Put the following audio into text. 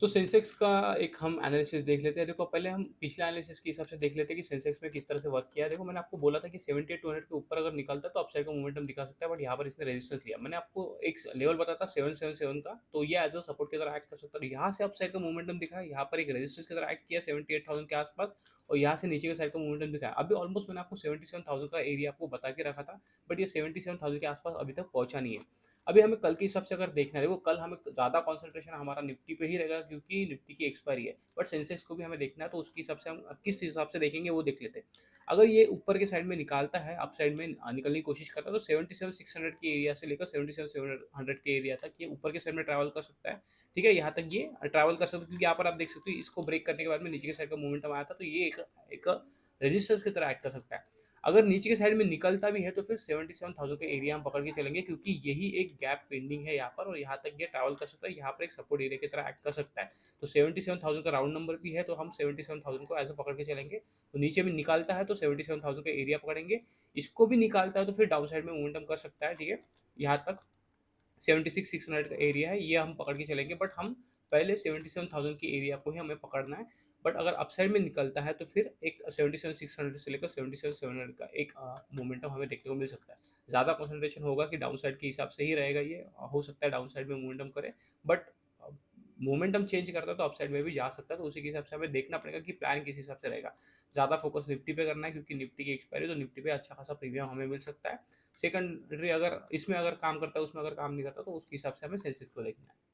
तो सेंसेक्स का एक हम एनालिसिस देख लेते हैं। देखो पहले हम पिछले एनालिसिस के हिसाब से देख लेते हैं कि सेंसेक्स में किस तरह से वर्क किया है। देखो मैंने आपको बोला था कि 78-200 के ऊपर अगर निकलता है तो अपसाइड का मोमेंटम दिखा सकता है, बट यहाँ पर इसने रेजिस्टेंस लिया। मैंने आपको एक लेवल बताया था 777 का, तो ये एज अ सपोर्ट की तरह एक्ट कर सकता है। यहाँ से अपसाइड का मोमेंटम दिखा है, यहाँ पर एक रेजिस्टेंस की तरह एक्ट किया 78,000 के आसपास, और यहाँ से नीचे के साइड का मोमेंटम दिखा है। अभी ऑलमोस्ट मैंने आपको 77,000 का एरिया आपको बता के रखा था, बट ये 77,000 के आसपास अभी तक पहुंचा नहीं है। अभी हमें कल के हिसाब से अगर देखना है, देखो कल हमें ज़्यादा कंसंट्रेशन हमारा निफ्टी पे ही रहेगा क्योंकि निफ्टी की एक्सपायरी है, बट सेंसेक्स को भी हमें देखना है, तो उसके हिसाब से हम किस हिसाब से देखेंगे वो देख लेते हैं। अगर ये ऊपर के साइड में निकालता है, अप साइड में निकलने की कोशिश करता है, तो 77,600 के एरिया से लेकर 77,700 के एरिया तक ये ऊपर के साइड में ट्रैवल कर सकता है। ठीक है, यहाँ तक ये ट्रैवल कर सकता है, क्योंकि यहाँ पर आप देख सकते हो इसको ब्रेक करने के बाद में नीचे के साइड का मोमेंटम आया था, तो ये एक रेजिस्टेंस की तरह एक्ट कर सकता है। अगर नीचे के साइड में निकलता भी है तो फिर 77,000 का एरिया हम पकड़ के चलेंगे, क्योंकि यही एक गैप पेंडिंग है यहाँ पर, और यहाँ तक ये ट्रैवल कर सकता है, यहाँ पर एक सपोर्ट एरिया की तरह एक्ट कर सकता है। तो 77,000 का राउंड नंबर भी है, तो हम 77,000 को ऐसे पकड़ के चलेंगे। तो नीचे में निकालता है तो 77,000 का एरिया पकड़ेंगे, इसको भी निकालता है तो फिर डाउन साइड में मोमेंटम कर सकता है। ठीक है, यहाँ तक 76,600 का एरिया है, ये हम पकड़ के चलेंगे, बट हम पहले 77,000 की एरिया को ही हमें पकड़ना है। बट अगर अपसाइड में निकलता है तो फिर एक 77,600 से लेकर 77,700 का एक मोमेंटम हमें देखने को मिल सकता है। ज़्यादा कंसंट्रेशन होगा कि डाउन साइड के हिसाब से ही रहेगा ये, हो सकता है डाउन साइड में मोमेंटम करे, बट मोमेंटम चेंज करता है तो अपसाइड में भी जा सकता है, तो उसी के हिसाब से हमें देखना पड़ेगा कि प्लान किस हिसाब से रहेगा। ज़्यादा फोकस निफ्टी पे करना है, क्योंकि निफ्टी की एक्सपायरी, तो निफ्टी पे अच्छा खासा प्रीमियम हमें मिल सकता है। सेकंडरी अगर इसमें अगर काम करता है, उसमें अगर काम नहीं करता, तो उसके हिसाब से हमें सेंसेक्स को देखना है।